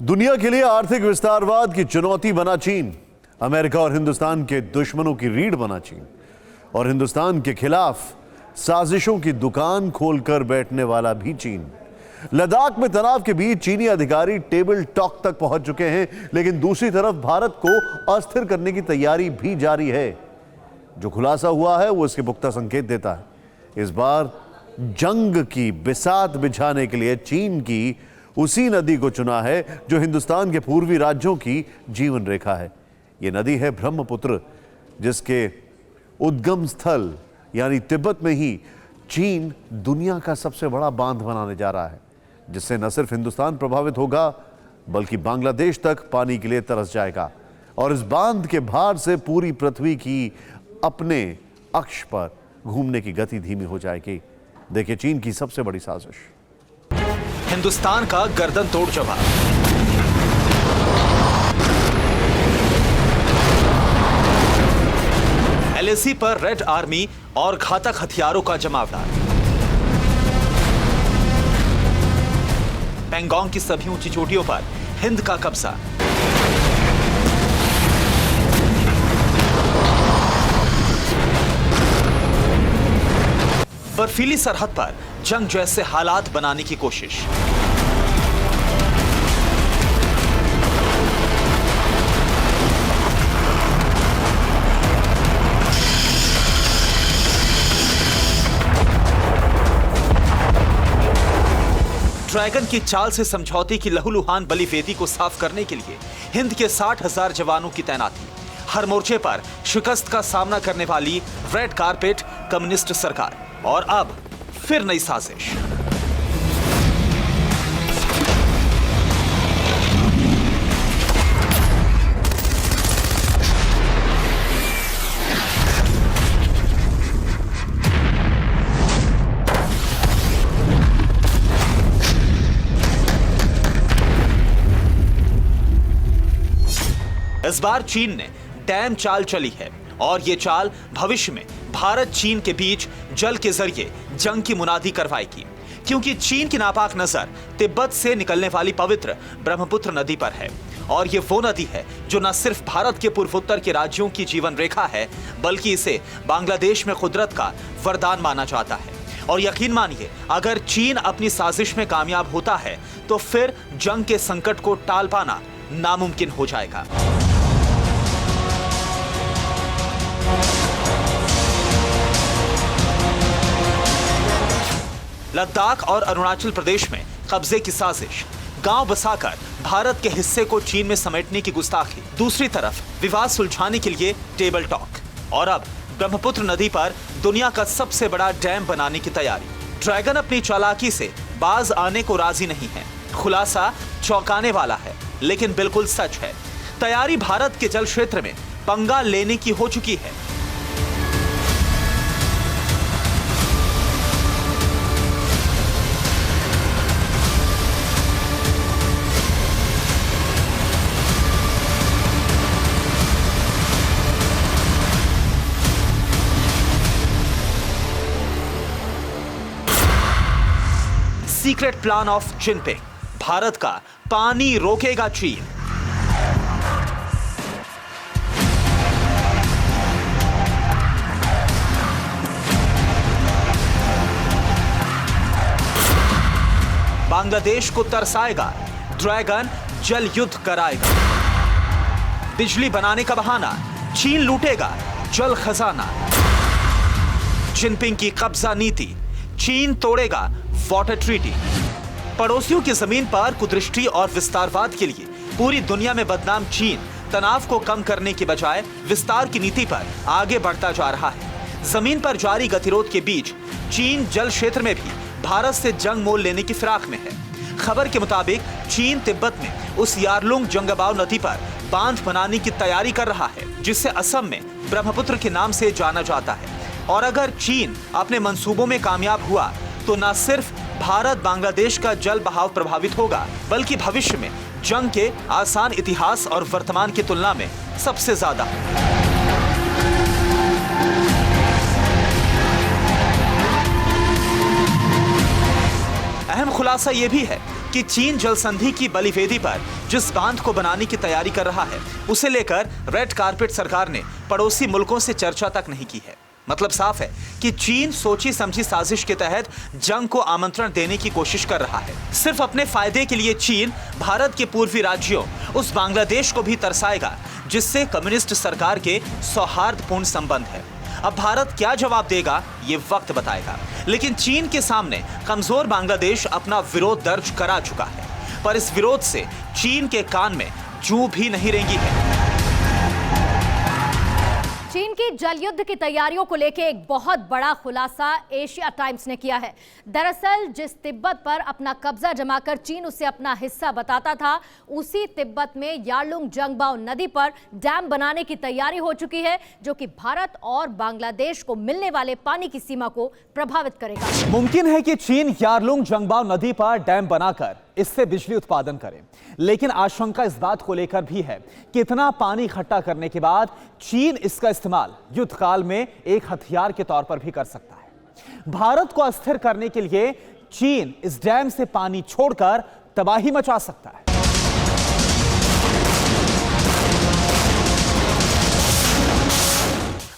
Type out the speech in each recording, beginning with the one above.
दुनिया के लिए आर्थिक विस्तारवाद की चुनौती बना चीन। अमेरिका और हिंदुस्तान के दुश्मनों की रीढ़ बना चीन और हिंदुस्तान के खिलाफ साजिशों की दुकान खोलकर बैठने वाला भी चीन। लद्दाख में तनाव के बीच चीनी अधिकारी टेबल टॉक तक पहुंच चुके हैं, लेकिन दूसरी तरफ भारत को अस्थिर करने की तैयारी भी जारी है। जो खुलासा हुआ है वो इसके पुख्ता संकेत देता है। इस बार जंग की बिसात बिछाने के लिए चीन की उसी नदी को चुना है जो हिंदुस्तान के पूर्वी राज्यों की जीवन रेखा है। यह नदी है ब्रह्मपुत्र, जिसके उद्गम स्थल यानी तिब्बत में ही चीन दुनिया का सबसे बड़ा बांध बनाने जा रहा है, जिससे न सिर्फ हिंदुस्तान प्रभावित होगा बल्कि बांग्लादेश तक पानी के लिए तरस जाएगा और इस बांध के भार से पूरी पृथ्वी की अपने अक्ष पर घूमने की गति धीमी हो जाएगी। देखिए चीन की सबसे बड़ी साजिश। हिंदुस्तान का गर्दन तोड़ जवाब। एलएसी पर रेड आर्मी और घातक हथियारों का जमावड़ा। पेंगोंग की सभी ऊंची चोटियों पर हिंद का कब्जा। बर्फीली सरहद पर जंग जैसे हालात बनाने की कोशिश। ड्रैगन की चाल से समझौते की लहूलुहान बलि वेदी को साफ करने के लिए हिंद के 60,000 जवानों की तैनाती। हर मोर्चे पर शिकस्त का सामना करने वाली रेड कारपेट कम्युनिस्ट सरकार। और अब फिर नई साजिश। इस बार चीन ने डैम चाल चली है और ये चाल भविष्य में भारत चीन के बीच जल के जरिए जंग की मुनादी करवाएगी, क्योंकि चीन की नापाक नजर तिब्बत से निकलने वाली पवित्र ब्रह्मपुत्र नदी पर है और ये वो नदी है जो न सिर्फ भारत के पूर्वोत्तर के राज्यों की जीवन रेखा है बल्कि इसे बांग्लादेश में कुदरत का वरदान माना जाता है। और यकीन मानिए, अगर चीन अपनी साजिश में कामयाब होता है तो फिर जंग के संकट को टाल पाना नामुमकिन हो जाएगा। लद्दाख और अरुणाचल प्रदेश में कब्जे की साजिश, गांव बसाकर भारत के हिस्से को चीन में समेटने की गुस्ताखी, दूसरी तरफ विवाद सुलझाने के लिए टेबल टॉक और अब ब्रह्मपुत्र नदी पर दुनिया का सबसे बड़ा डैम बनाने की तैयारी। ड्रैगन अपनी चालाकी से बाज आने को राजी नहीं है। खुलासा चौंकाने वाला है लेकिन बिल्कुल सच है। तैयारी भारत के जल क्षेत्र में पंगा लेने की हो चुकी है। Secret plan of Jinping, Bharat का पानी रोकेगा चीन। बांग्लादेश को तरसाएगा, ड्रैगन जल युद्ध कराएगा। बिजली बनाने का बहाना, चीन लूटेगा जल खजाना। जिनपिंग की कब्जा नीति, चीन तोड़ेगा वाटर ट्रीटी। पड़ोसियों की जमीन पर कुदृष्टि और विस्तारवाद के लिए पूरी दुनिया में बदनाम चीन तनाव को कम करने के बजाय विस्तार की नीति पर आगे बढ़ता जा रहा है। जमीन पर जारी गतिरोध के बीच चीन जल क्षेत्र में भी भारत से जंग मोल लेने की फिराक में है। खबर के मुताबिक चीन तिब्बत में उस यारलुंग जंगबाव नदी पर बांध बनाने की तैयारी कर रहा है, जिसे असम में ब्रह्मपुत्र के नाम से जाना जाता है। और अगर चीन अपने मंसूबों में कामयाब हुआ तो न सिर्फ भारत बांग्लादेश का जल बहाव प्रभावित होगा बल्कि भविष्य में जंग के आसान इतिहास और वर्तमान की तुलना में सबसे ज्यादा। अहम खुलासा यह भी है कि चीन जल संधि की बलिवेदी पर जिस बांध को बनाने की तैयारी कर रहा है, उसे लेकर रेड कारपेट सरकार ने पड़ोसी मुल्कों से चर्चा तक नहीं की है। मतलब साफ है कि चीन सोची समझी साजिश के तहत जंग को आमंत्रण देने की कोशिश कर रहा है। सिर्फ अपने फायदे के लिए चीन भारत के पूर्वी राज्यों उस बांग्लादेश को भी तरसाएगा जिससे कम्युनिस्ट सरकार के सौहार्दपूर्ण संबंध है। अब भारत क्या जवाब देगा ये वक्त बताएगा, लेकिन चीन के सामने कमजोर बांग्लादेश अपना विरोध दर्ज करा चुका है, पर इस विरोध से चीन के कान में जूं भी नहीं रेंगी है। चीन की जल युद्ध की तैयारियों को लेकर एक बहुत बड़ा खुलासा एशिया टाइम्स ने किया है। दरअसल जिस तिब्बत पर अपना कब्जा जमाकर चीन उसे अपना हिस्सा बताता था, उसी तिब्बत में यारलुंग जंगबाओ नदी पर डैम बनाने की तैयारी हो चुकी है, जो कि भारत और बांग्लादेश को मिलने वाले पानी की सीमा को प्रभावित करेगा। मुमकिन है कि चीन यारलुंग जंगबाओ नदी पर डैम बनाकर इससे बिजली उत्पादन करें, लेकिन आशंका इस बात को लेकर भी है कि इतना पानी इकट्ठा करने के बाद चीन इसका इस्तेमाल युद्ध काल में एक हथियार के तौर पर भी कर सकता है। भारत को अस्थिर करने के लिए चीन इस डैम से पानी छोड़कर तबाही मचा सकता है।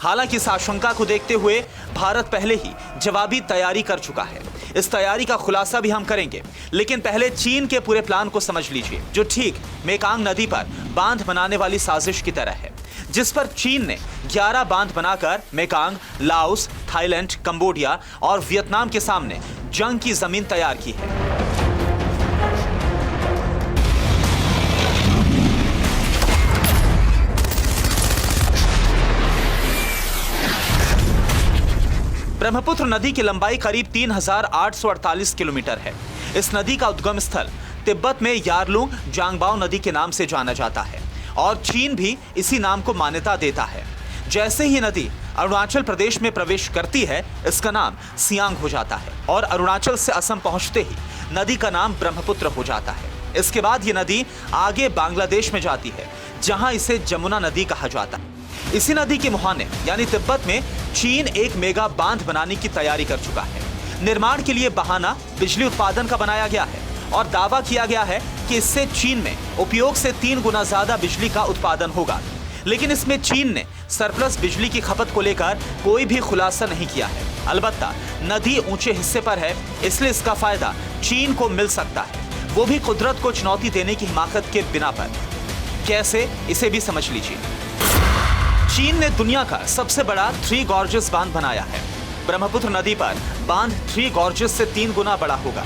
हालांकि इस आशंका को देखते हुए भारत पहले ही जवाबी तैयारी कर चुका है। इस तैयारी का खुलासा भी हम करेंगे, लेकिन पहले चीन के पूरे प्लान को समझ लीजिए, जो ठीक मेकांग नदी पर बांध बनाने वाली साजिश की तरह है, जिस पर चीन ने 11 बांध बनाकर मेकांग, लाओस, थाईलैंड, कंबोडिया और वियतनाम के सामने जंग की जमीन तैयार की है। ब्रह्मपुत्र नदी की लंबाई करीब 3848 किलोमीटर है। इस नदी का उद्गम स्थल तिब्बत में यारलुंग जांगबाओ नदी के नाम से जाना जाता है और चीन भी इसी नाम को मान्यता देता है। जैसे ही नदी अरुणाचल प्रदेश में प्रवेश करती है, इसका नाम सियांग हो जाता है और अरुणाचल से असम पहुंचते ही नदी का नाम ब्रह्मपुत्र हो जाता है। इसके बाद ये नदी आगे बांग्लादेश में जाती है, जहां इसे जमुना नदी कहा जाता है। इसी नदी के मुहाने यानी तिब्बत में चीन एक मेगा बांध बनाने की तैयारी कर चुका है। निर्माण के लिए बहाना बिजली उत्पादन का बनाया गया है और दावा किया गया है कि इससे चीन में उपयोग से 3 गुना ज्यादा बिजली का उत्पादन होगा। लेकिन इसमें चीन ने सरप्लस बिजली की खपत को लेकर कोई भी खुलासा नहीं किया है। अलबत्ता नदी ऊंचे हिस्से पर है, इसलिए इसका फायदा चीन को मिल सकता है, वो भी कुदरत को चुनौती देने की हिमाकत के बिना पर। कैसे, इसे भी समझ लीजिए। चीन ने दुनिया का सबसे बड़ा 3 गॉर्जेस बांध बनाया है। ब्रह्मपुत्र नदी पर बांध 3 गॉर्जेस से 3 गुना बड़ा होगा।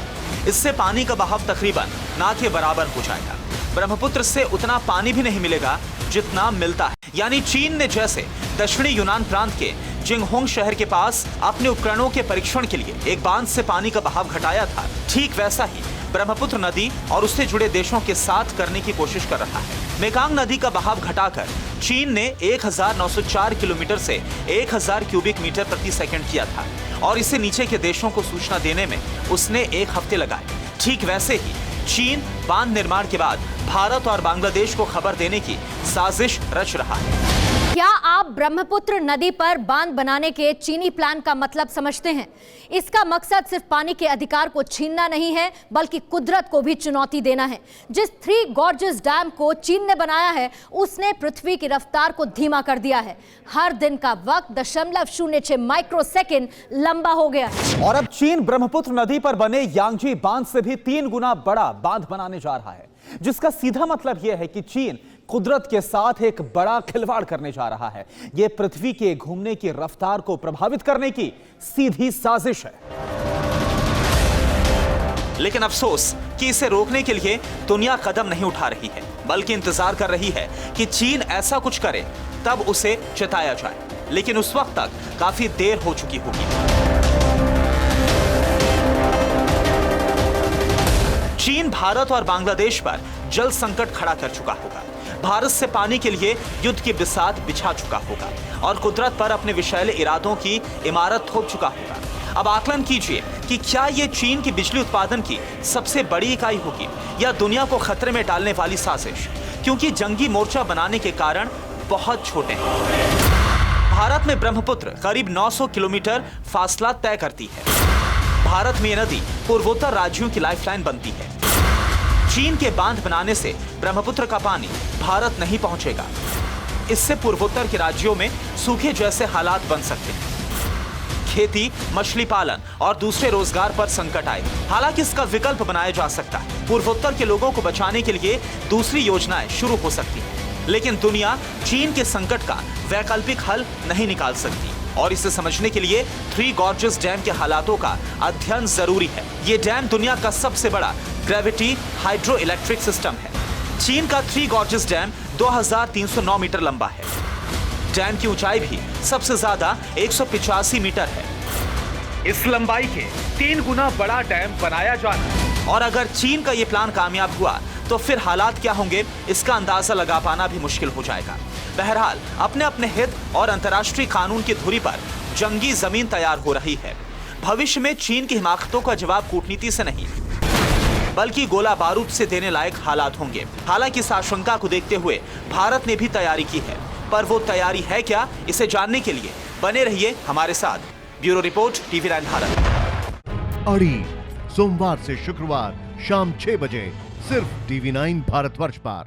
इससे पानी का बहाव तकरीबन ना के बराबर हो जाएगा। ब्रह्मपुत्र से उतना पानी भी नहीं मिलेगा जितना मिलता है। यानी चीन ने जैसे दक्षिणी यूनान प्रांत के जिंगहोंग शहर के पास अपने उपकरणों के परीक्षण के लिए एक बांध से पानी का बहाव घटाया था, ठीक वैसा ही ब्रह्मपुत्र नदी और उससे जुड़े देशों के साथ करने की कोशिश कर रहा है। मेकांग नदी का बहाव घटाकर चीन ने 1904 किलोमीटर से 1000 क्यूबिक मीटर प्रति सेकंड किया था और इसे नीचे के देशों को सूचना देने में उसने 1 हफ्ते लगाए। ठीक वैसे ही चीन बांध निर्माण के बाद भारत और बांग्लादेश को खबर देने की साजिश रच रहा है। क्या आप ब्रह्मपुत्र नदी पर बांध बनाने के चीनी प्लान का मतलब समझते हैं? इसका मकसद सिर्फ पानी के अधिकार को छीनना नहीं है, बल्कि कुदरत को भी चुनौती देना है। जिस 3 गॉर्जेस डैम को चीन ने बनाया है, उसने पृथ्वी की रफ्तार को धीमा कर दिया है। हर दिन का वक्त 0.06 माइक्रोसेकंड लंबा हो गया है। और अब चीन ब्रह्मपुत्र नदी पर बने यांगजी बांध से भी 3 गुना बड़ा बांध बनाने जा रहा है, जिसका सीधा मतलब यह है कि चीन कुदरत के साथ एक बड़ा खिलवाड़ करने जा रहा है। यह पृथ्वी के घूमने की रफ्तार को प्रभावित करने की सीधी साजिश है। लेकिन अफसोस कि इसे रोकने के लिए दुनिया कदम नहीं उठा रही है, बल्कि इंतजार कर रही है कि चीन ऐसा कुछ करे, तब उसे चिताया जाए। लेकिन उस वक्त तक काफी देर हो चुकी होगी। चीन भारत और बांग्लादेश पर जल संकट खड़ा कर चुका होगा, भारत से पानी के लिए युद्ध की बिसात बिछा चुका होगा और कुदरत पर अपने विषैले इरादों की इमारत थोप चुका होगा। अब आकलन कीजिए कि क्या यह चीन की बिजली उत्पादन की सबसे बड़ी इकाई होगी या दुनिया को खतरे में डालने वाली साजिश, क्योंकि जंगी मोर्चा बनाने के कारण बहुत छोटे हैं। भारत में ब्रह्मपुत्र करीब 900 किलोमीटर फासला तय करती है। भारत में यह नदी पूर्वोत्तर राज्यों की लाइफलाइन बनती है। चीन के बांध बनाने से ब्रह्मपुत्र का पानी भारत नहीं पहुंचेगा। इससे पूर्वोत्तर के राज्यों में सूखे जैसे हालात बन सकते हैं। खेती, मछली पालन और दूसरे रोजगार पर संकट आए। हालांकि इसका विकल्प बनाया जा सकता है। पूर्वोत्तर के लोगों को बचाने के लिए दूसरी योजनाएं शुरू हो सकती हैं। लेकिन दुनिया चीन के संकट का वैकल्पिक हल नहीं निकाल सकती और इसे समझने के लिए थ्री गॉर्जेस डैम के हालातों का अध्ययन जरूरी है। ये डैम दुनिया का सबसे बड़ा ग्रेविटी हाइड्रो इलेक्ट्रिक सिस्टम है। चीन का थ्री गॉर्जेस डैम 2309 मीटर लंबा है। डैम की ऊंचाई भी सबसे ज्यादा 185 मीटर है। इस लंबाई के 3 गुना बड़ा डैम बनाया जाना और अगर चीन का ये प्लान कामयाब हुआ तो फिर हालात क्या होंगे, इसका अंदाजा लगा पाना भी मुश्किल हो जाएगा। बहरहाल अपने अपने हित और अंतर्राष्ट्रीय कानून की धुरी पर जंगी जमीन तैयार हो रही है। भविष्य में चीन की हिमाकतों का जवाब कूटनीति से नहीं बल्कि गोला बारूद से देने लायक हालात होंगे। हालांकि इस आशंका को देखते हुए भारत ने भी तैयारी की है, पर वो तैयारी है क्या, इसे जानने के लिए बने रहिए हमारे साथ। Bureau report, TV9 Bharat. अड़ी सोमवार से शुक्रवार शाम 6 बजे सिर्फ TV9 भारतवर्ष पर।